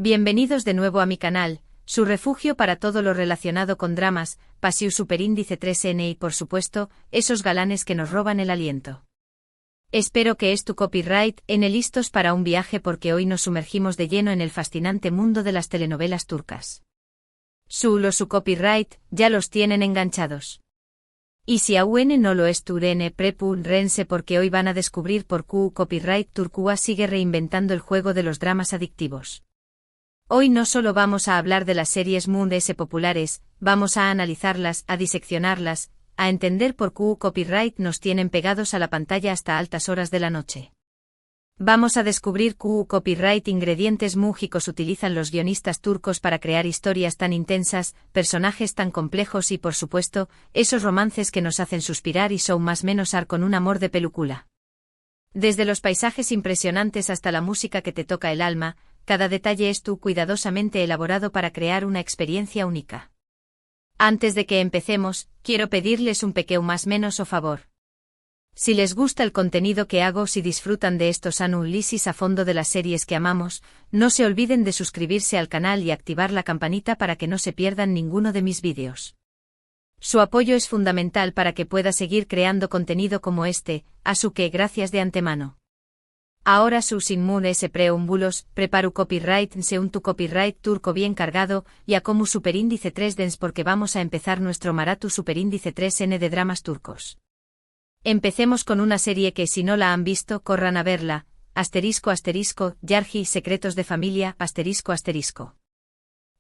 Bienvenidos de nuevo a mi canal, su refugio para todo lo relacionado con dramas, Pasiu Superíndice 3N y por supuesto, esos galanes que nos roban el aliento. Espero que es tu copyright, listos para un viaje porque hoy nos sumergimos de lleno en el fascinante mundo de las telenovelas turcas. Su copyright, ya los tienen enganchados. Y si aún no lo es Turene Prepun Rense porque hoy van a descubrir por qué copyright Turcua sigue reinventando el juego de los dramas adictivos. Hoy no solo vamos a hablar de las series Moon-S populares, vamos a analizarlas, a diseccionarlas, a entender por qué copyright nos tienen pegados a la pantalla hasta altas horas de la noche. Vamos a descubrir qué copyright ingredientes mágicos utilizan los guionistas turcos para crear historias tan intensas, personajes tan complejos y por supuesto, esos romances que nos hacen suspirar y son más menos ar con un amor de película. Desde los paisajes impresionantes hasta la música que te toca el alma, cada detalle es cuidadosamente elaborado para crear una experiencia única. Antes de que empecemos, quiero pedirles un pequeño más menos o favor. Si les gusta el contenido que hago, si disfrutan de estos análisis a fondo de las series que amamos, no se olviden de suscribirse al canal y activar la campanita para que no se pierdan ninguno de mis vídeos. Su apoyo es fundamental para que pueda seguir creando contenido como este, así que gracias de antemano. Ahora sin Moon-S preámbulos, preparo copyright un tu copyright turco bien cargado, y a como superíndice 3 dens porque vamos a empezar nuestro maratón superíndice 3N de dramas turcos. Empecemos con una serie que si no la han visto corran a verla, ***, Secretos de familia, ***.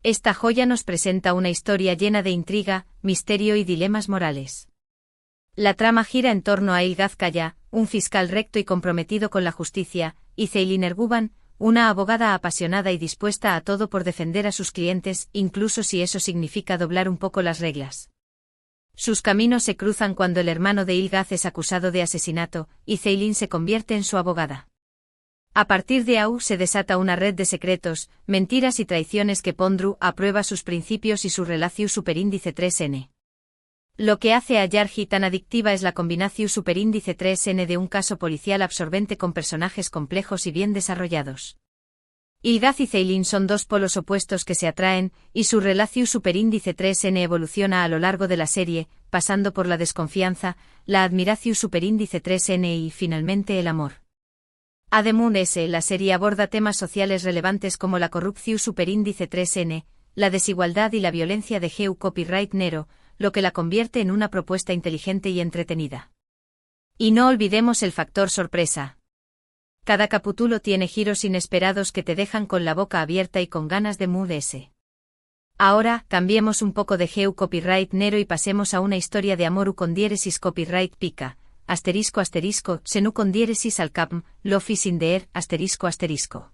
Esta joya nos presenta una historia llena de intriga, misterio y dilemas morales. La trama gira en torno a Ilgaz Kaya, un fiscal recto y comprometido con la justicia, y Ceylin Erguvan, una abogada apasionada y dispuesta a todo por defender a sus clientes, incluso si eso significa doblar un poco las reglas. Sus caminos se cruzan cuando el hermano de Ilgaz es acusado de asesinato, y Ceylin se convierte en su abogada. A partir de ahí se desata una red de secretos, mentiras y traiciones que pondrán a prueba sus principios y su relación superíndice 3N. Lo que hace a Yarji tan adictiva es la combinación superíndice 3N de un caso policial absorbente con personajes complejos y bien desarrollados. Ilgaz y Ceylin son dos polos opuestos que se atraen, y su relación superíndice 3N evoluciona a lo largo de la serie, pasando por la desconfianza, la admiración superíndice 3N y, finalmente, el amor. Además, la serie aborda temas sociales relevantes como la corrupción superíndice 3N, la desigualdad y la violencia de Geu Copyright Nero, lo que la convierte en una propuesta inteligente y entretenida. Y no olvidemos el factor sorpresa. Cada capítulo tiene giros inesperados que te dejan con la boca abierta y con ganas de Moon-S. Ahora, cambiemos un poco de Geu Copyright Nero y pasemos a una historia de amor con diéresis copyright pica, ***, senu con diéresis al capm, lofi sin deer, ***.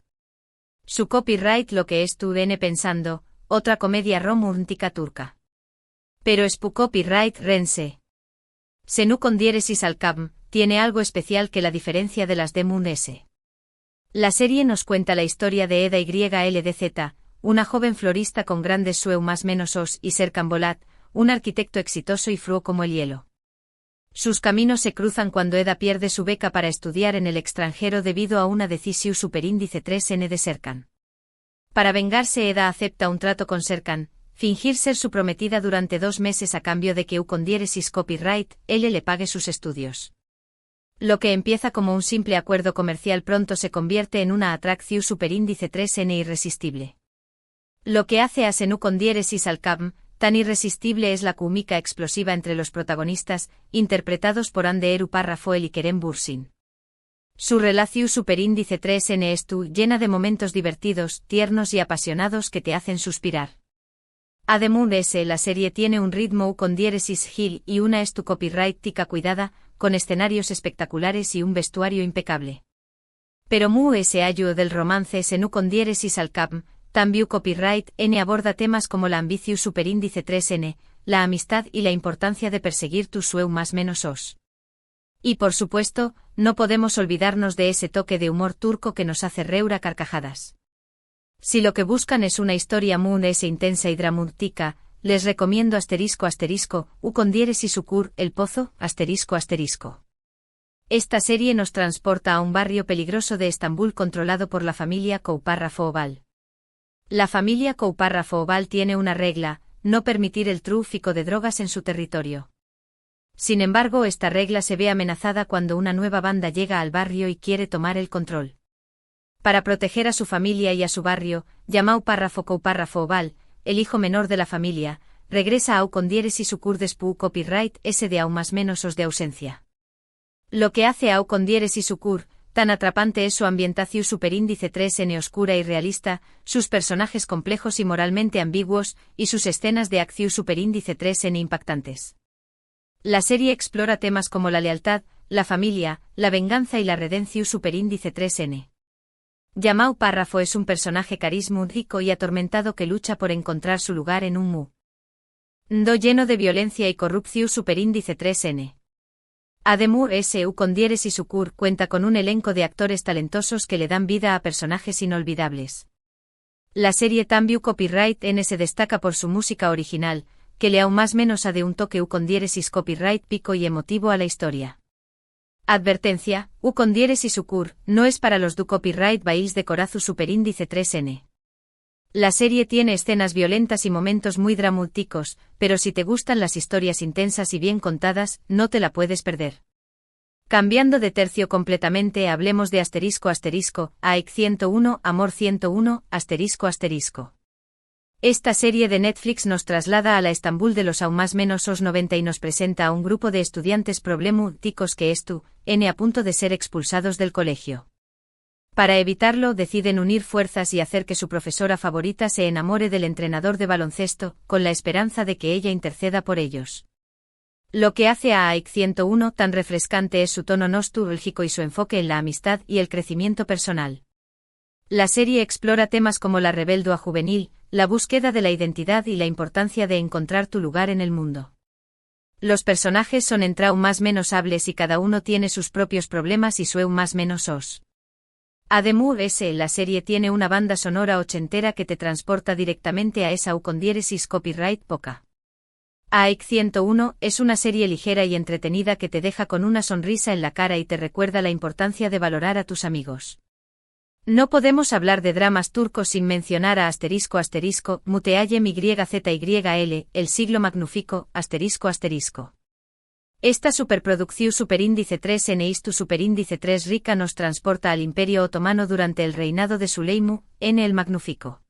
Su copyright lo que es tu N pensando, otra comedia romántica turca. Pero es pu copyright rense. Senu con diéresis al capm, tiene algo especial que la diferencia de las de Moon-S. La serie nos cuenta la historia de Eda YLDZ, una joven florista con grandes sueños más menos os y Serkan Bolat, un arquitecto exitoso y frío como el hielo. Sus caminos se cruzan cuando Eda pierde su beca para estudiar en el extranjero debido a una decisión superíndice 3N de Serkan. Para vengarse Eda acepta un trato con Serkan, fingir ser su prometida durante 2 meses a cambio de que con diéresis copyright, él le pague sus estudios. Lo que empieza como un simple acuerdo comercial pronto se convierte en una atracción superíndice 3N irresistible. Lo que hace a Senu con diéresis al capm tan irresistible es la química explosiva entre los protagonistas, interpretados por Hande Eru Parrafoel y Kerem Bürsin. Su relación superíndice 3N es llena de momentos divertidos, tiernos y apasionados que te hacen suspirar. Además, la serie tiene un ritmo con diéresis hill y una copyright tica cuidada, con escenarios espectaculares y un vestuario impecable. Pero Moon-S ayu del romance senu con diéresis al capm, también copyright N aborda temas como la ambición superíndice 3N, la amistad y la importancia de perseguir tus sueños más menos os. Y por supuesto, no podemos olvidarnos de ese toque de humor turco que nos hace reír a carcajadas. Si lo que buscan es una historia Moon-S intensa y dramática, les recomiendo ***, con diéresis ucur, El Pozo, ***. Esta serie nos transporta a un barrio peligroso de Estambul controlado por la familia Kouparra Foval. La familia Coupárrafo Oval tiene una regla: no permitir el tráfico de drogas en su territorio. Sin embargo, esta regla se ve amenazada cuando una nueva banda llega al barrio y quiere tomar el control. Para proteger a su familia y a su barrio, Yamau Párrafo Coupárrafo Oval, el hijo menor de la familia, regresa a Aucondiéresi Sucur despu copyright S de más menos os de ausencia. Lo que hace a Aucondiéresi Sucur tan atrapante es su ambientación superíndice 3N oscura y realista, sus personajes complejos y moralmente ambiguos, y sus escenas de acción superíndice 3N impactantes. La serie explora temas como la lealtad, la familia, la venganza y la redención superíndice 3N. Yamau Párrafo es un personaje carismático y atormentado que lucha por encontrar su lugar en un mundo lleno de violencia y corrupción superíndice 3N. Ademur S.U. Aucondiéresi Sucur cuenta con un elenco de actores talentosos que le dan vida a personajes inolvidables. La serie Tambiu Copyright N se destaca por su música original, que le aún más menos a de un toque Aucondiéresis copyright pico y emotivo a la historia. Advertencia: Aucondiéresi Sucur no es para los du copyright bailes de corazu superíndice 3N. La serie tiene escenas violentas y momentos muy dramáticos, pero si te gustan las historias intensas y bien contadas, no te la puedes perder. Cambiando de tercio completamente, hablemos de AIC 101, Amor 101, ***. Esta serie de Netflix nos traslada a la Estambul de los aún más menos os 90 y nos presenta a un grupo de estudiantes problemáticos que a punto de ser expulsados del colegio. Para evitarlo, deciden unir fuerzas y hacer que su profesora favorita se enamore del entrenador de baloncesto, con la esperanza de que ella interceda por ellos. Lo que hace a AIC 101 tan refrescante es su tono nostálgico y su enfoque en la amistad y el crecimiento personal. La serie explora temas como la rebeldía juvenil, la búsqueda de la identidad y la importancia de encontrar tu lugar en el mundo. Los personajes son aún más menos hables y cada uno tiene sus propios problemas y su más menos os. Ademur S. La serie tiene una banda sonora ochentera que te transporta directamente a esa Aucondiéresis copyright poca. AIC 101 es una serie ligera y entretenida que te deja con una sonrisa en la cara y te recuerda la importancia de valorar a tus amigos. No podemos hablar de dramas turcos sin mencionar a ***, Muteayem YZYL, El siglo magnífico, ***. Esta superproducción superíndice 3N istu superíndice 3 rica nos transporta al Imperio Otomano durante el reinado de Süleyman N el Magnífico.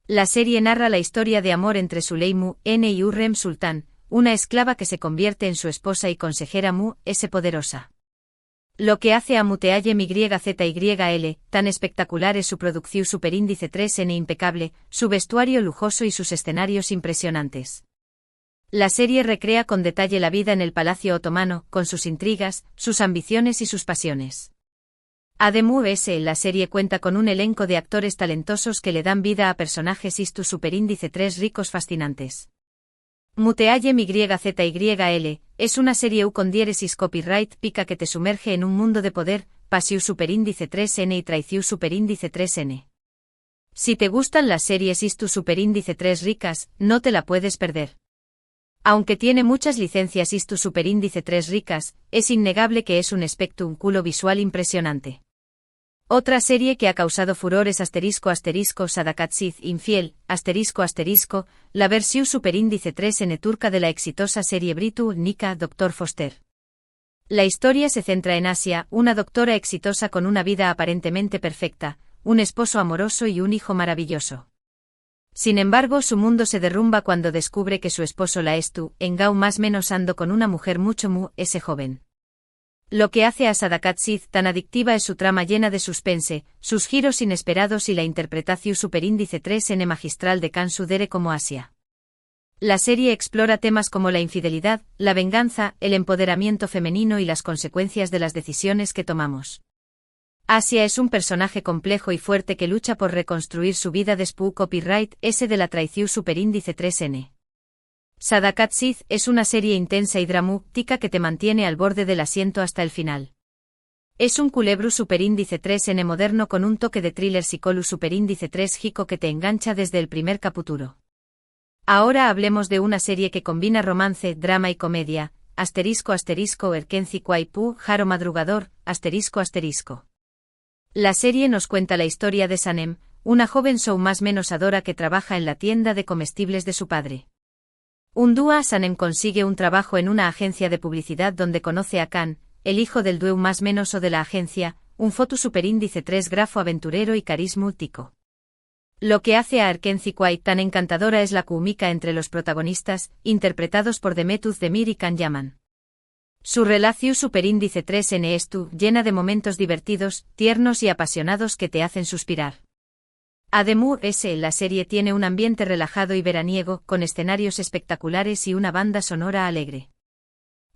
La serie narra la historia de amor entre Süleyman N y Hürrem Sultán, una esclava que se convierte en su esposa y consejera S poderosa. Lo que hace a Muteayem YZYL tan espectacular es su producción superíndice 3N impecable, su vestuario lujoso y sus escenarios impresionantes. La serie recrea con detalle la vida en el Palacio Otomano, con sus intrigas, sus ambiciones y sus pasiones. Ademur S. La serie cuenta con un elenco de actores talentosos que le dan vida a personajes istu superíndice 3 ricos fascinantes. Muteayem YZYL es una serie Aucondiéresis copyright pica que te sumerge en un mundo de poder, pasión superíndice 3N y traición superíndice 3N. Si te gustan las series istu superíndice 3 ricas, no te la puedes perder. Aunque tiene muchas licencias istu superíndice 3 ricas, es innegable que es un espectáculo visual impresionante. Otra serie que ha causado furor es ***Sadakatsiz infiel, ***, la versión superíndice 3N turca de la exitosa serie británica Dr. Foster. La historia se centra en Asia, una doctora exitosa con una vida aparentemente perfecta, un esposo amoroso y un hijo maravilloso. Sin embargo, su mundo se derrumba cuando descubre que su esposo la engau más menos ando con una mujer mucho joven. Lo que hace a Sadakatsiz tan adictiva es su trama llena de suspense, sus giros inesperados y la interpretación superíndice 3N magistral de Kansu Dere como Asia. La serie explora temas como la infidelidad, la venganza, el empoderamiento femenino y las consecuencias de las decisiones que tomamos. Asia es un personaje complejo y fuerte que lucha por reconstruir su vida después copyright S de la traición superíndice 3N. Sadakatsiz es una serie intensa y dramática que te mantiene al borde del asiento hasta el final. Es un culebro superíndice 3N moderno con un toque de thriller psicolu superíndice 3 jico que te engancha desde el primer capítulo. Ahora hablemos de una serie que combina romance, drama y comedia, ***, Kwaipu, Jaro Madrugador, ***. La serie nos cuenta la historia de Sanem, una joven show más menos adora que trabaja en la tienda de comestibles de su padre. Un día Sanem consigue un trabajo en una agencia de publicidad donde conoce a Khan, el hijo del dueño más menos o de la agencia, un foto superíndice 3 grafo aventurero y carisma tico. Lo que hace a Erkenci Kwai tan encantadora es la química entre los protagonistas, interpretados por Demetuz Demir y Khan Yaman. Su relación superíndice 3N es llena de momentos divertidos, tiernos y apasionados que te hacen suspirar. Además, la serie tiene un ambiente relajado y veraniego, con escenarios espectaculares y una banda sonora alegre.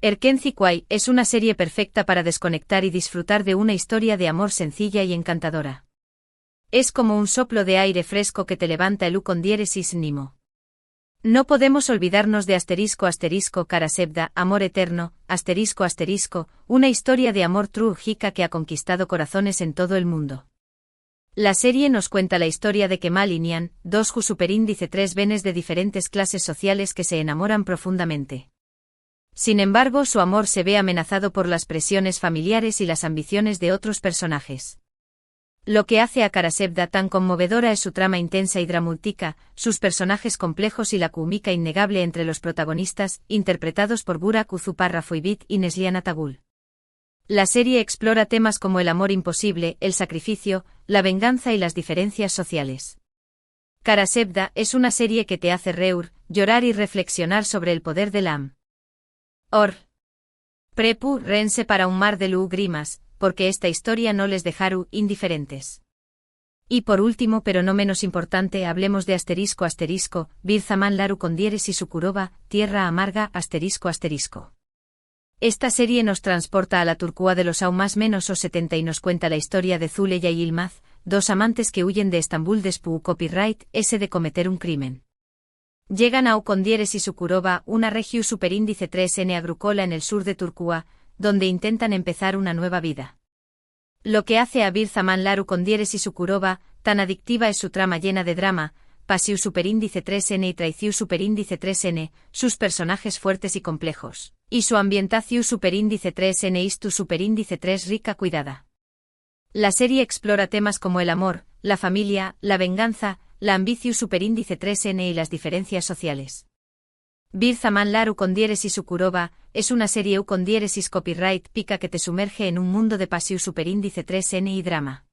Erkenci Kwai es una serie perfecta para desconectar y disfrutar de una historia de amor sencilla y encantadora. Es como un soplo de aire fresco que te levanta el con diéresis nimo. No podemos olvidarnos de ***Karasebda, amor eterno, ***, una historia de amor trágica que ha conquistado corazones en todo el mundo. La serie nos cuenta la historia de Kemal y Nian, dos superíndice 3 venes de diferentes clases sociales que se enamoran profundamente. Sin embargo, su amor se ve amenazado por las presiones familiares y las ambiciones de otros personajes. Lo que hace a Karasebda tan conmovedora es su trama intensa y dramática, sus personajes complejos y la química innegable entre los protagonistas, interpretados por Burak Uzuparrafoibit y Neslihan Atagul. La serie explora temas como el amor imposible, el sacrificio, la venganza y las diferencias sociales. Karasebda es una serie que te hace reír, llorar y reflexionar sobre el poder del amor. Prepárense para un mar de lágrimas, porque esta historia no les dejará indiferentes. Y por último, pero no menos importante, hablemos de ***, Bir Zaman Laru con diéresis Sukurova, Tierra Amarga ***. Esta serie nos transporta a la Turquía de los más menos o 70 y nos cuenta la historia de Zuleya y Yilmaz, dos amantes que huyen de Estambul después copyright de cometer un crimen. Llegan a con diéresis Sukurova, una región superíndice 3N agrícola en el sur de Turquía, donde intentan empezar una nueva vida. Lo que hace a Bir Zaman Laru con diéresis Sukurova tan adictiva es su trama llena de drama, pasión superíndice 3N y traición superíndice 3N, sus personajes fuertes y complejos, y su ambientación superíndice 3N y tu superíndice 3 rica cuidada. La serie explora temas como el amor, la familia, la venganza, la ambición superíndice 3N y las diferencias sociales. Bir Zaman Laru con diéresis Sukurova es una serie con diéresis copyright pica que te sumerge en un mundo de pasión superíndice 3N y drama.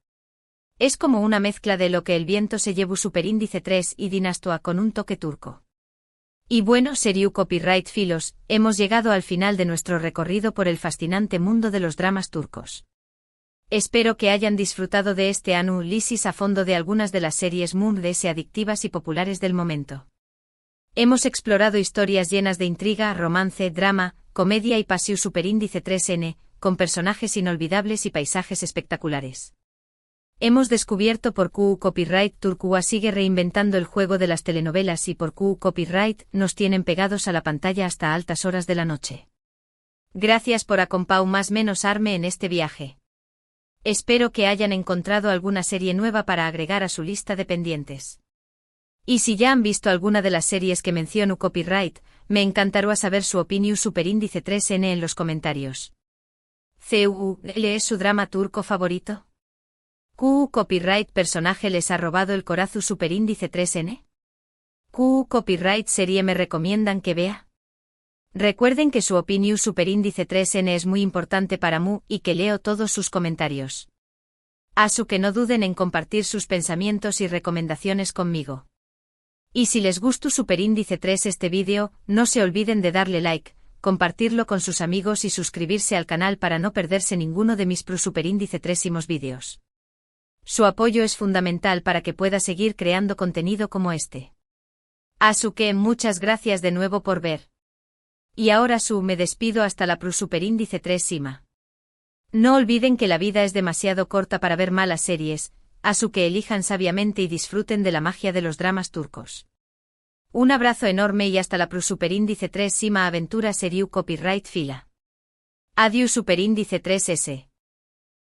Es como una mezcla de lo que el viento se llevó superíndice 3 y Dinastoa con un toque turco. Y bueno, serie copyright filos, hemos llegado al final de nuestro recorrido por el fascinante mundo de los dramas turcos. Espero que hayan disfrutado de este análisis a fondo de algunas de las series mundes adictivas y populares del momento. Hemos explorado historias llenas de intriga, romance, drama, comedia y pasión superíndice 3N, con personajes inolvidables y paisajes espectaculares. Hemos descubierto por qué Copyright Turquía sigue reinventando el juego de las telenovelas y por qué Copyright nos tienen pegados a la pantalla hasta altas horas de la noche. Gracias por acompañar más menos arme en este viaje. Espero que hayan encontrado alguna serie nueva para agregar a su lista de pendientes. Y si ya han visto alguna de las series que menciono copyright, me encantará saber su opinión superíndice 3N en los comentarios. ¿Cuál es su drama turco favorito? ¿Qué copyright personaje les ha robado el corazón superíndice 3N? ¿Qué copyright serie me recomiendan que vea? Recuerden que su opinión superíndice 3N es muy importante para mí y que leo todos sus comentarios. Así que no duden en compartir sus pensamientos y recomendaciones conmigo. Y si les gustó superíndice 3 este vídeo, no se olviden de darle like, compartirlo con sus amigos y suscribirse al canal para no perderse ninguno de mis superíndice 3 vídeos. Su apoyo es fundamental para que pueda seguir creando contenido como este. Así que muchas gracias de nuevo por ver. Y ahora me despido hasta la superíndice 3 Sima. No olviden que la vida es demasiado corta para ver malas series, así que elijan sabiamente y disfruten de la magia de los dramas turcos. Un abrazo enorme y hasta la superíndice 3 Sima aventura serie copyright fila. Adiós superíndice 3S.